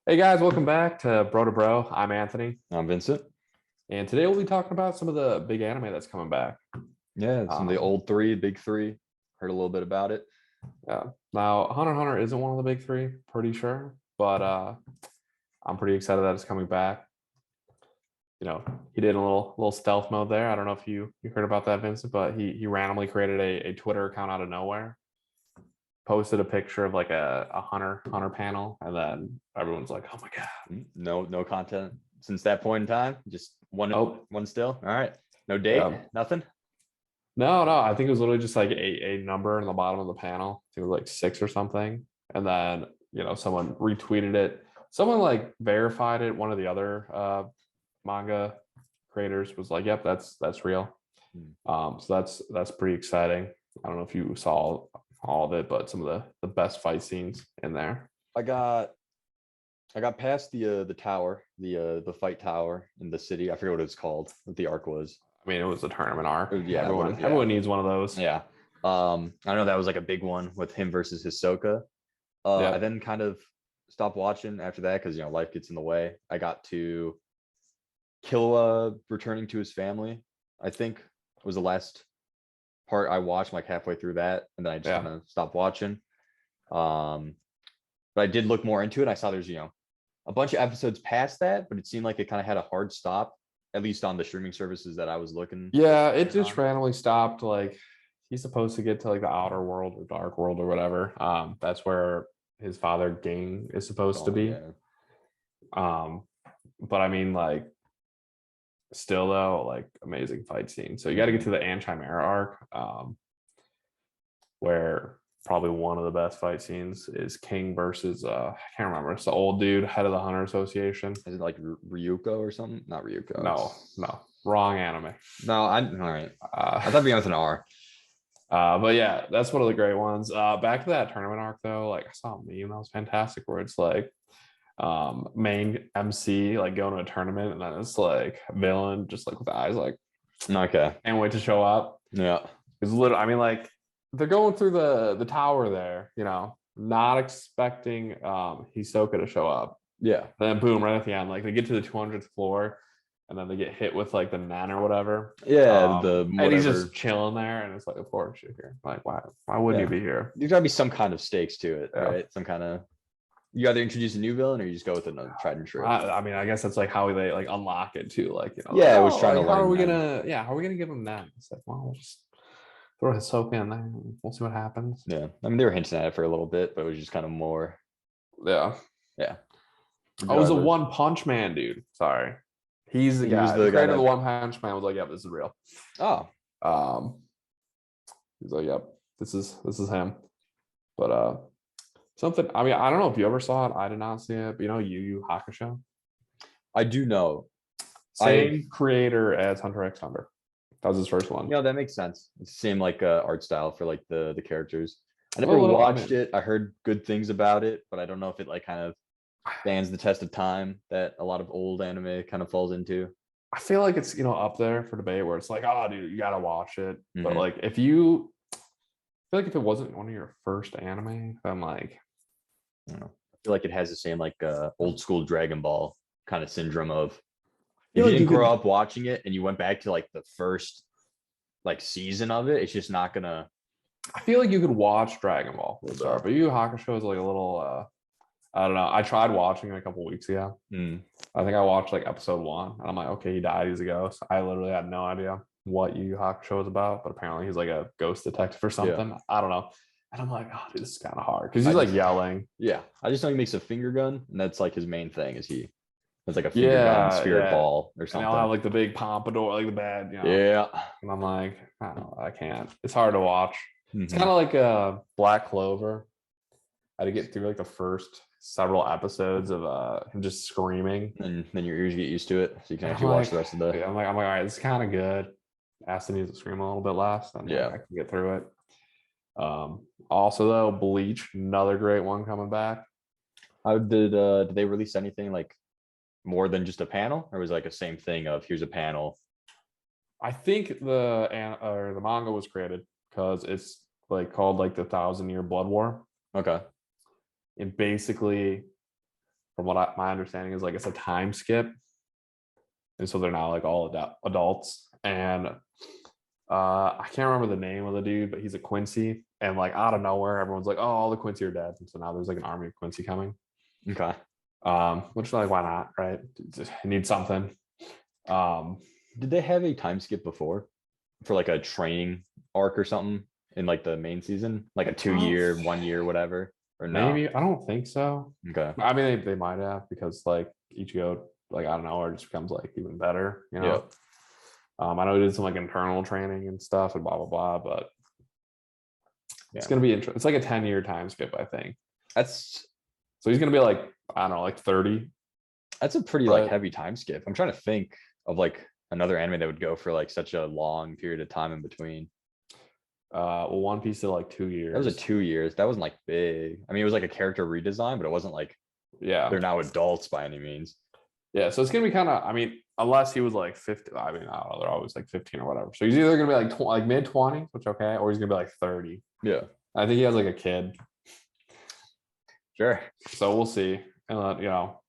Hey guys, welcome back to Bro to Bro. I'm Anthony, I'm Vincent. and today we'll be talking about some of the big anime that's coming back. Yeah, some of the Um, old three, big three. Heard a little bit about it. yeah. Now, Hunter x Hunter isn't one of the big three, pretty sure, but I'm pretty excited that it's coming back. He did a little stealth mode there. I don't know if you heard about that, Vincent, but he randomly created a Twitter account out of nowhere, posted a picture of like a Hunter panel, and then everyone's like, "Oh my god!" No content since that point in time. Just Oh, one still. All right. No date, yeah. nothing. No. I think it was literally just like a number in the bottom of the panel. I think it was like six or something. And then, someone retweeted it. Someone like verified it. One of the other manga creators was like, yep, that's real. Hmm. So that's pretty exciting. I don't know if you saw all of it, but some of the best fight scenes in there. I got I got past the tower, the fight tower in the city. I forget what it's called, what the arc was. I mean, it was a tournament arc. Yeah, what Everyone is yeah. everyone needs one of those. Yeah. I know that was like a big one with him versus Hisoka. I Yep. then kind of stopped watching after that because life gets in the way. I got to Killua returning to his family, I think was the last part I watched, like halfway through that, and then I just kind Yeah. of stopped watching. Um, but I did look more into it. I saw there's a bunch of episodes past that, but it seemed like it kind of had a hard stop, at least on the streaming services that I was looking Yeah, it just on. randomly stopped. Like he's supposed to get to like the outer world or dark world or whatever. That's where his father Gang is supposed to Oh be. yeah, Um, but I mean, like, still though, like amazing fight scene. So you got to get hmm to the Anti-Chimera arc, where probably one of the best fight scenes is King versus I can't remember. It's the old dude, head of the Hunter Association. is it like Ryuko or something? Not Ryuko. No, wrong anime. No, I'm all right. Uh, I thought it began with an R. but yeah, that's one of the great ones. Back to that tournament arc though, like I saw a meme that was fantastic where it's like main MC like going to a tournament and then it's like villain just like with the eyes like Okay. can't wait to show up. Yeah. It's literally I mean like they're going through the tower there, not expecting Hisoka to show up. Yeah. And then boom, right at the end, like they get to the 200th floor and then they get hit with like the Nen or whatever. Yeah. The And he's just whatever. chilling there, and it's like, of course you're here. Like, why wouldn't you Yeah. be here? There's gotta be some kind of stakes to it, Yeah. right? Some kind of you either introduce a new villain or you just go with another tried and true. I mean, I guess that's like how they like unlock it too. Like, like, Yeah, I was oh, trying to like how are learn we them. gonna, yeah, how are we gonna give him that? It's like, well, we'll just throw Hisoka in there and we'll see what happens. Yeah. I mean, they were hinting at it for a little bit, but it was just kind of more, Yeah. yeah. I was a Regardless. One Punch Man dude. Sorry. He's the He was guy. The the guy creator of that, the One Punch Man was like, yep, this is real. oh, Um, he's like, yep, this is him. But something. I mean, I don't know if you ever saw it. I did not see it. But, Yu Yu Hakusho. I do know. I've, Same creator as Hunter x Hunter. That was his first one. that makes sense. It's the same like art style for like the characters. I A never little, I watched mean, it. I heard good things about it, but I don't know if it like kind of stands the test of time that a lot of old anime kind of falls into. I feel like it's up there for debate where it's like, oh, dude, you gotta watch it. But hmm like, if you I feel like if it wasn't one of your first anime, then like, I don't know. I feel like it has the same like old school Dragon Ball kind of syndrome of I if feel you like you didn't grow could. up watching it and you went back to like the first like season of it, it's just not gonna I feel like you could watch Dragon Ball from the start, start. but Yu Yu Hakusho is like a little. I don't know. I tried watching it a couple weeks ago. Mm. I think I watched like episode one, and I'm like, okay, he died. He's a ghost. I literally had no idea what Yu Yu Hakusho was about, but apparently he's like a ghost detective or Yeah. something. I don't know. And I'm like, oh, dude, this is kind of hard because I he's like just yelling. yeah. I just know he makes a finger gun, and that's like his main thing is he has like a finger gun Yeah, spirit yeah. ball or And I'll have something. like the big pompadour, like the bad, Yeah. And I'm like, I don't know, I can't. It's hard to watch. It's kind hmm of like a Black Clover. I had to get through like the first several episodes of him just screaming. And then your ears get used to it, so you can And actually watch the rest of the I'm like, all right, it's kind of good. Aston needs to scream a little bit less, and like yeah. I can get through it. Also though, Bleach, another great one coming back. How did they release anything like more than just a panel, or was it like a same thing of here's a panel? I think the manga was created because it's like called like the Thousand Year Blood War. Okay. And basically from what my understanding is, like it's a time skip, and so they're now like all adults. And I can't remember the name of the dude, but he's a Quincy, and like out of nowhere, everyone's like, "Oh, all the Quincy are dead," and so now there's like an army of Quincy coming. Okay. Which like why not, right? Just need something. Did they have a time skip before for like a training arc or something in like the main season, like a 2 year, 1 year, whatever? Or no? Maybe I don't think so. Okay. I mean, they might have because like Ichigo, like I don't know, or just becomes like even better, you know. I know he did some like internal training and stuff and blah blah blah, but it's Yeah. gonna be interesting. It's like a 10-year time skip, I think. That's So he's gonna be like, I don't know, like 30. a pretty like But- heavy time skip. I'm trying to think of like another anime that would go for like such a long period of time in between. Well, One Piece did like 2 years. That was a 2 years. That wasn't like big. I mean, it was like a character redesign, but it wasn't like Yeah. they're now adults by any means. Yeah. So it's gonna be kind of, I mean, unless he was like 50. I mean, I don't know, they're always like 15 or whatever. So he's either gonna be like like mid-20s, which okay, or he's gonna be like 30. Yeah, I think he has like a kid. sure. So we'll see. And you know,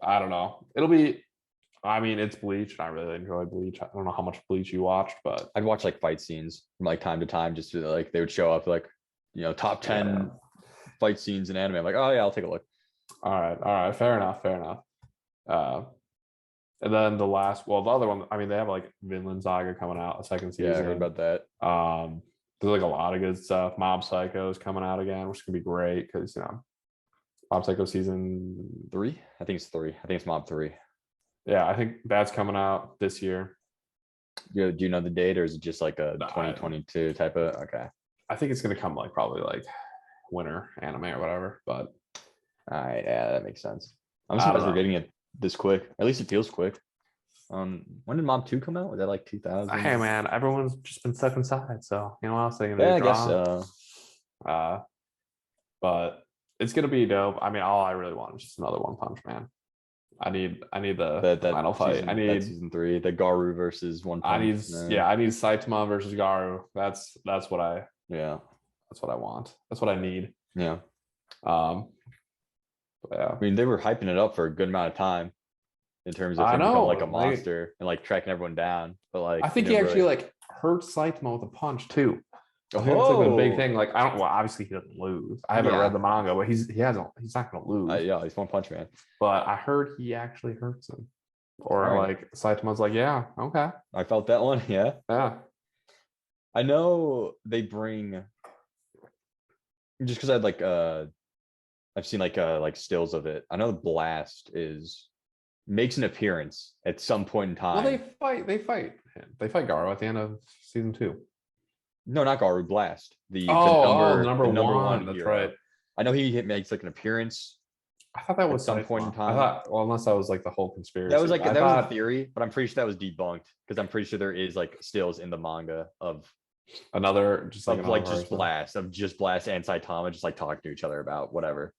I don't know. It'll be, I mean, it's Bleach, and I really enjoy Bleach. I don't know how much Bleach you watched, but I'd watch like fight scenes from like time to time, just to like they would show up like, top 10 Yeah. fight scenes in anime. I'm like, oh yeah, I'll take a look. all right, fair enough. And then the other one, I mean, they have like Vinland Saga coming out, a second Yeah, I season. heard about that. There's like a lot of good stuff. Mob Psycho is coming out again, which is gonna be great because Mob Psycho season 3? I think it's 3. I think it's Mob 3. Yeah, I think that's coming out this year. Do you know the date, or is it just like a No, 2022 type of? Okay. I think it's gonna come like probably like winter anime or whatever. But All right, yeah, that makes sense. I'm I don't surprised we're know. getting it this quick. At least it feels quick. When did Mob 2 come out? Was that like 2000? hey man, everyone's just been stuck inside, so you know what else they can do? Yeah, I guess. But it's gonna be dope. I mean, all I really want is just another One Punch Man. I need the That final fight. season, I that need season 3, the Garu versus One I Punch. need I need Saitama versus Garu. That's what I Yeah, want. That's what I need. yeah. Yeah. I mean, they were hyping it up for a good amount of time in terms of I him becoming know, like a like- monster and like tracking everyone down. But like, I think he actually like hurt Saitama with a punch too. I think that's like the big thing. Like I don't. Well, obviously he doesn't lose. I haven't Yeah. read the manga, but he's not gonna lose. Yeah, he's One Punch Man. But I heard he actually hurts him, or Alright. like Saitama's like, yeah, okay, I felt that one. Yeah, yeah, I know they bring just because I'd like I've seen like stills of it. I know the Blast makes an appearance at some point in time. Well, they fight him. They fight Garo at the end of season 2. No, not Garu, Blast. The number the one. That's hero. right. I know he makes like an appearance. I thought that At was some point in Saitama. time. I thought, well, unless that was like the whole conspiracy. That was like I that was a thought theory, but I'm pretty sure that was debunked because I'm pretty sure there is like stills in the manga of another just like, another just person. Blast and Saitama just like talking to each other about whatever.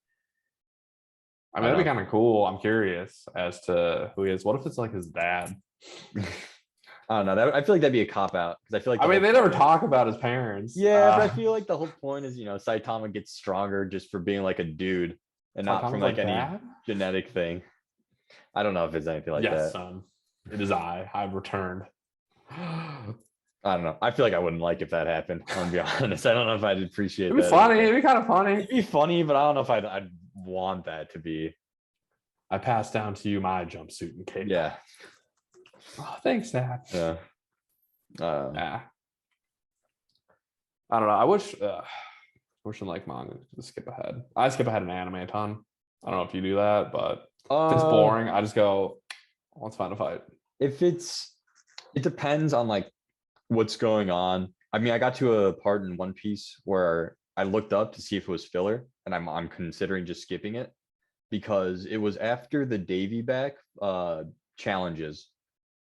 I mean, that'd be know. kind of cool. I'm curious as to who he is. What if it's like his dad? I don't know. I feel like that'd be a cop out because I feel like I the mean, whole they never point- talk about his parents. Yeah, but I feel like the whole point is Saitama gets stronger just for being like a dude and not from Saitama's like any dad? genetic thing. I don't know if it's anything like yes, that. son. It is I. I've returned. I don't know. I feel like I wouldn't like if that happened. I'm gonna be honest. I don't know if I'd appreciate It'd be that. funny. It'd be kind of funny. It'd be funny, but I don't know if I'd want that to be. I passed down to you my jumpsuit and cape. Yeah. Oh, thanks, Dad. Yeah. Yeah. I don't know. I wish in like manga to skip ahead. I skip ahead in anime a ton. I don't know if you do that, but if it's boring, I just go, let's find a fight. It depends on like what's going on. I mean, I got to a part in One Piece where I looked up to see if it was filler, and I'm considering just skipping it because it was after the Davy back challenges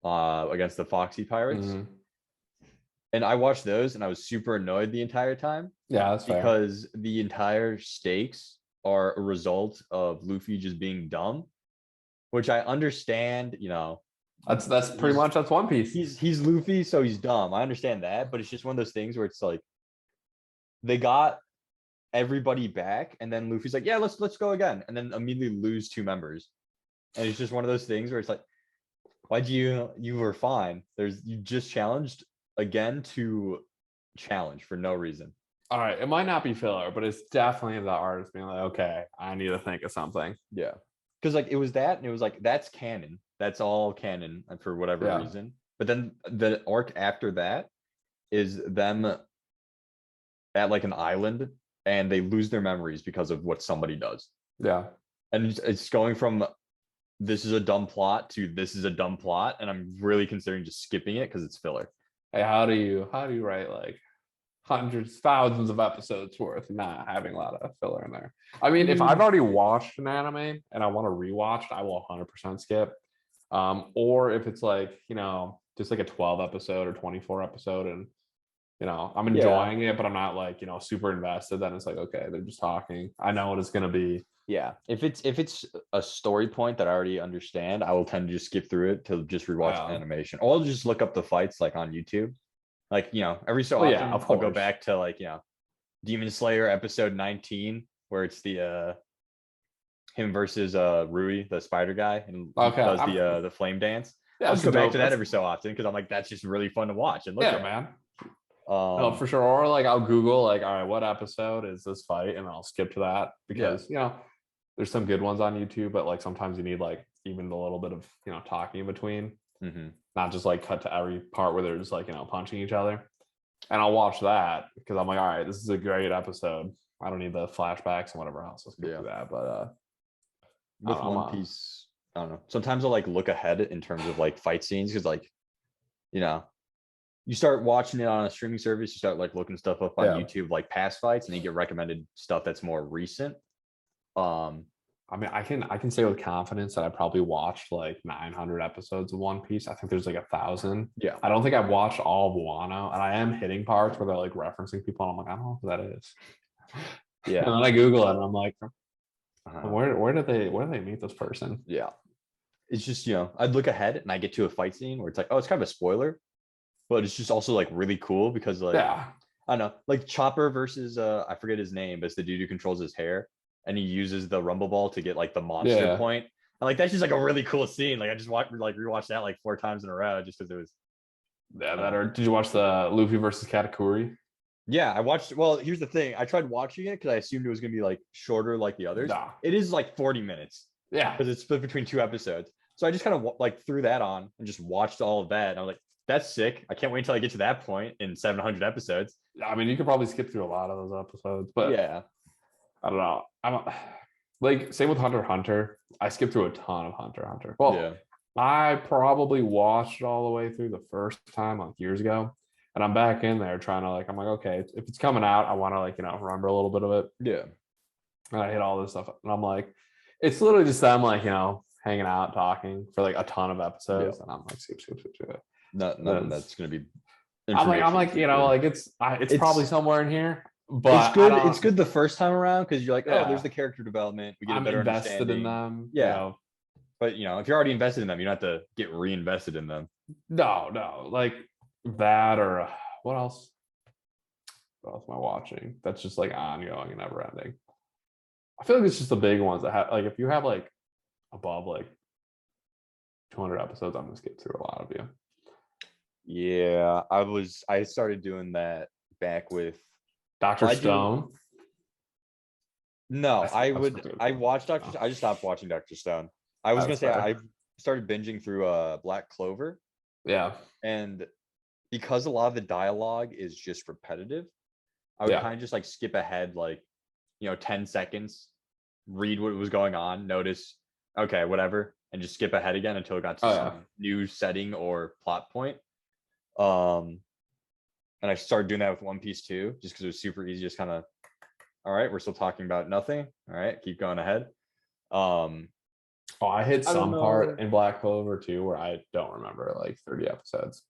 against the Foxy Pirates. Mhm. And I watched those and I was super annoyed the entire time Yeah, that's fair. because the entire stakes are a result of Luffy just being dumb, which I understand, That's pretty much that's One Piece. he's Luffy, so he's dumb. I understand that, but it's just one of those things where it's like they got everybody back, and then Luffy's like, yeah, let's go again, and then immediately lose 2 members. And it's just one of those things where it's like, why'd you were fine. You just challenged again to challenge for no reason. All right, it might not be filler, but it's definitely the artist being like, okay, I need to think of something. Yeah. Because like it was that, and it was like, that's canon. That's all canon for whatever Yeah. reason. But then the arc after that is them at like an island, and they lose their memories because of what somebody does. Yeah. And it's going from this is a dumb plot to this is a dumb plot, and I'm really considering just skipping it because it's filler. Hey, how do you write like hundreds, thousands of episodes worth, not having a lot of filler in there? I mean, if I've already watched an anime and I want to rewatch it, I will 100% skip. Or if it's like, just like a 12 episode or 24 episode, and I'm enjoying it, but I'm not like, super invested, then it's like, okay, they're just talking. I know what it's gonna be. Yeah. If it's a story point that I already understand, I will tend to just skip through it to just rewatch the animation. Or I'll just look up the fights like on YouTube. Like, every so often of I'll go course. back to like, Demon Slayer episode 19, where it's the him versus Rui, the spider guy, and does the flame dance. Yeah, I'll just go back to that every so often because I'm like, that's just really fun to watch and look at. Man. No, for sure. Or like I'll Google like, all right, what episode is this fight, and I'll skip to that because there's some good ones on YouTube, but like sometimes you need like even a little bit of talking in between, not just like cut to every part where they're just like punching each other. And I'll watch that because I'm like, all right, this is a great episode. I don't need the flashbacks and whatever else. Let's get to that. But with One Piece, I don't know. Sometimes I'll like look ahead in terms of like fight scenes because like, you start watching it on a streaming service, you start like looking stuff up on YouTube, like past fights, and you get recommended stuff that's more recent. I mean, I can say with confidence that I probably watched like 900 episodes of One Piece. I think there's like 1,000. Yeah. I don't think I've watched all of Wano, and I am hitting parts where they're like referencing people, and I'm like, I don't know who that is. Yeah. And then I Google it, and I'm like, where did they meet this person? Yeah. It's just, I'd look ahead and I get to a fight scene where it's like, oh, it's kind of a spoiler, but it's just also like really cool because like, I don't know, like Chopper versus I forget his name, but it's the dude who controls his hair, and he uses the rumble ball to get like the monster point. And like that's just like a really cool scene. Like I just rewatched that like 4 times in a row just because it was. Or did you watch the Luffy versus Katakuri? Yeah, I watched. Well, here's the thing. I tried watching it because I assumed it was gonna be like shorter like the others. Nah. It is like 40 minutes. Yeah, because it's split between 2 episodes. So I just kind of like threw that on and just watched all of that. And I was like, that's sick. I can't wait until I get to that point in 700 episodes. I mean, you could probably skip through a lot of those episodes, but yeah, I don't know. I don't like same with Hunter x Hunter. I skipped through a ton of Hunter x Hunter. Well, I probably watched it all the way through the first time like years ago, and I'm back in there trying to I'm like, okay, if it's coming out, I want to remember a little bit of it. Yeah, and I hit all this stuff, and I'm like, it's literally just them hanging out talking for like a ton of episodes, and I'm like, skip. Nothing that's gonna be. I'm like, it's probably somewhere in here. But it's good. It's good the first time around because you're like, oh, there's the character development. We get a better invested in them. Yeah. But if you're already invested in them, you don't have to get reinvested in them. No, like that or what else? What else am I watching? That's just like ongoing and never ending. I feel like it's just the big ones that have like if you have like above like 200 episodes, I'm gonna skip through a lot of you. Yeah, I started doing that back with Dr. Stone. No, I watched Dr. I just stopped watching Dr. Stone. I was gonna say I started binging through Black Clover. Yeah. And because a lot of the dialogue is just repetitive, I would kind of just like skip ahead 10 seconds, read what was going on, notice, okay, whatever, and just skip ahead again until it got to some new setting or plot point. And I started doing that with One Piece too, just because it was super easy, just kind of, all right, we're still talking about nothing. All right, keep going ahead. I hit some part in Black Clover too where I don't remember 30 episodes.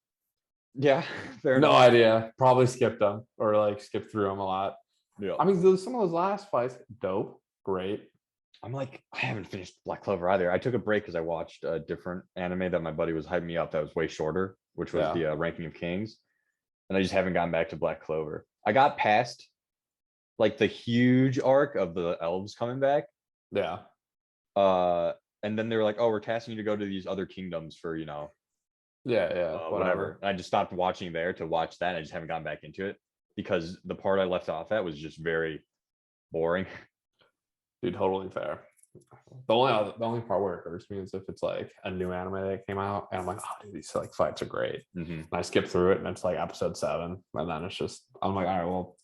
Yeah, fair enough. No idea. Probably skipped them or skipped through them a lot. Yeah. I mean, some of those last fights, dope, great. I'm like, I haven't finished Black Clover either. I took a break because I watched a different anime that my buddy was hyping me up that was way shorter, which was the Ranking of Kings. And I just haven't gotten back to Black Clover. I got past like the huge arc of the elves coming back. Yeah. And then they were like, oh, we're tasking you to go to these other kingdoms for, Yeah. whatever. Whatever. And I just stopped watching there to watch that. And I just haven't gone back into it because the part I left off at was just very boring. Dude, totally fair. The only part where it hurts me is if it's like a new anime that came out and I'm like, oh dude, these like fights are great. And I skip through it and it's like episode 7. And then it's just I'm like, all right, well,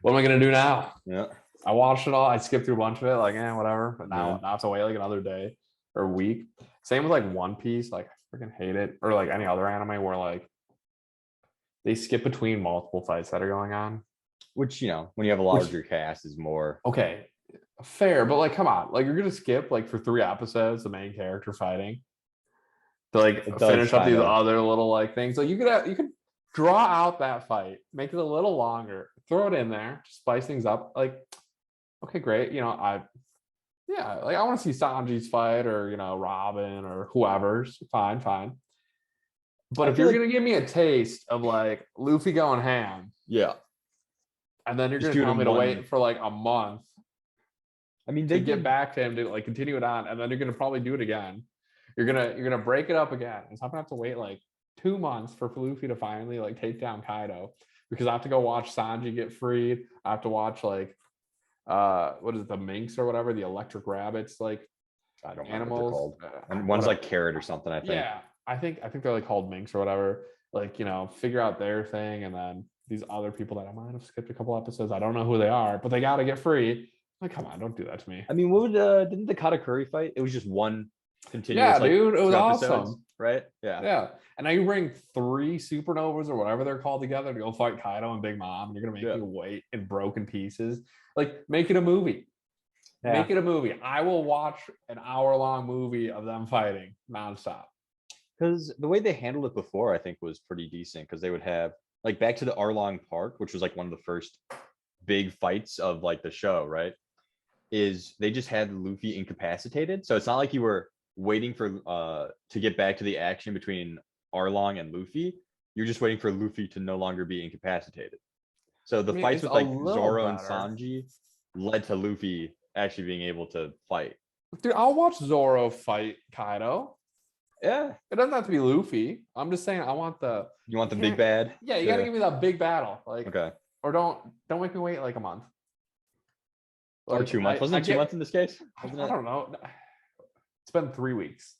what am I gonna do now? Yeah. I watched it all. I skipped through a bunch of it, like, whatever. But now Yeah. I have to wait like another day or week. Same with like One Piece. Like I freaking hate it. Or like any other anime where like they skip between multiple fights that are going on. Which, when you have a larger cast is more. Okay, fair, but like, come on, like you're gonna skip like for 3 episodes the main character fighting to like It does finish up these kinda. other little like things. Like you could draw out that fight, make it a little longer, throw it in there, spice things up. Like, okay, great. I want to see Sanji's fight or Robin or whoever's fine. But I if feel you're like- gonna give me a taste of like Luffy going ham, Yeah. and then you're Just gonna do it tell in me to one- wait for like a month I mean, to they get did. back to him to like continue it on, and then you're gonna probably do it again. You're gonna break it up again, and so I'm gonna have to wait like 2 months for Luffy to finally like take down Kaido because I have to go watch Sanji get freed. I have to watch like what is it, the minks or whatever, the electric rabbits, like I don't remember what they're animals. called. And one's like carrot or something, I think. Yeah, I think they're like called minks or whatever. Like figure out their thing, and then these other people that I might have skipped a couple episodes. I don't know who they are, but they got to get free. Like, come on, don't do that to me. I mean, what would didn't the Katakuri fight? It was just one continuous. Yeah, like, dude, it was 2 episodes, awesome. right? Yeah. Yeah, and now you bring 3 supernovas or whatever they're called together to go fight Kaido and Big Mom, and you're gonna make me wait in broken pieces. Like, make it a movie. Yeah. Make it a movie. I will watch an hour-long movie of them fighting nonstop. Because the way they handled it before, I think, was pretty decent. Because they would have like back to the Arlong Park, which was like one of the first big fights of like the show, right? Is they just had Luffy incapacitated, so it's not like you were waiting for to get back to the action between Arlong and Luffy. You're just waiting for Luffy to no longer be incapacitated. So the fights with like Zoro and Sanji led to Luffy actually being able to fight. Dude, I'll watch Zoro fight Kaido. Yeah. It doesn't have to be Luffy. I'm just saying I want the. You want the big bad? Yeah, you gotta give me that big battle. Like, okay. Or don't make me wait like a month. Or 2 months. Wasn't it 2 months in this case? I don't know. It's been 3 weeks.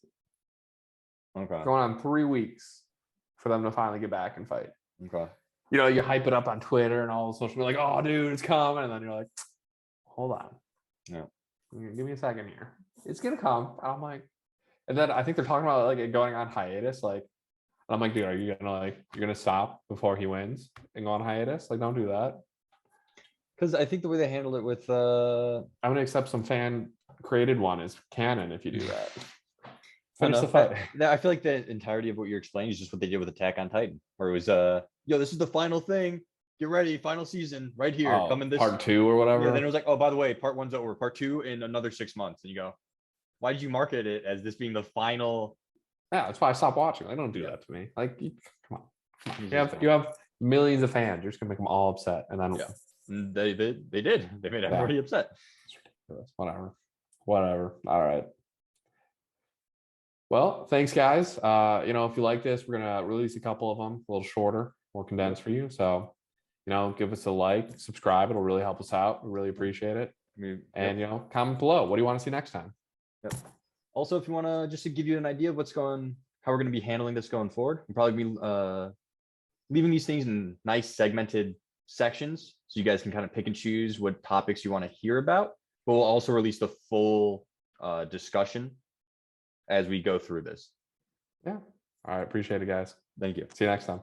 Okay. Going on 3 weeks for them to finally get back and fight. Okay. You hype it up on Twitter and all the social media, like, oh, dude, it's coming. And then you're like, hold on. Yeah. Give me a second here. It's going to come. And I'm like, and then I think they're talking about like it going on hiatus. Like, and I'm like, dude, are you you're going to stop before he wins and go on hiatus? Like, don't do that. Because I think the way they handled it with I'm going to accept some fan created one is canon if you do that. Finish the fight. I feel like the entirety of what you're explaining is just what they did with Attack on Titan, where it was yo, this is the final thing. Get ready, final season right here. Coming this part 2 or whatever. Yeah, then it was like, oh, by the way, part 1's over. Part 2 in another 6 months. And you go, why did you market it as this being the final? Yeah, that's why I stopped watching. I don't do that to me. Like, come on. You have millions of fans. You're just gonna make them all upset, and then they did. They made everybody upset. Whatever. All right. Well, thanks, guys. If you like this, we're gonna release a couple of them a little shorter, more condensed for you. So, give us a like, subscribe. It'll really help us out. We really appreciate it. And comment below. What do you want to see next time? Yep. Also, if you want to just to give you an idea of how we're going to be handling this going forward, we'll probably be leaving these things in nice segmented sections so you guys can kind of pick and choose what topics you want to hear about. But we'll also release the full discussion as we go through this. Yeah. All right. Appreciate it, guys. Thank you. See you next time.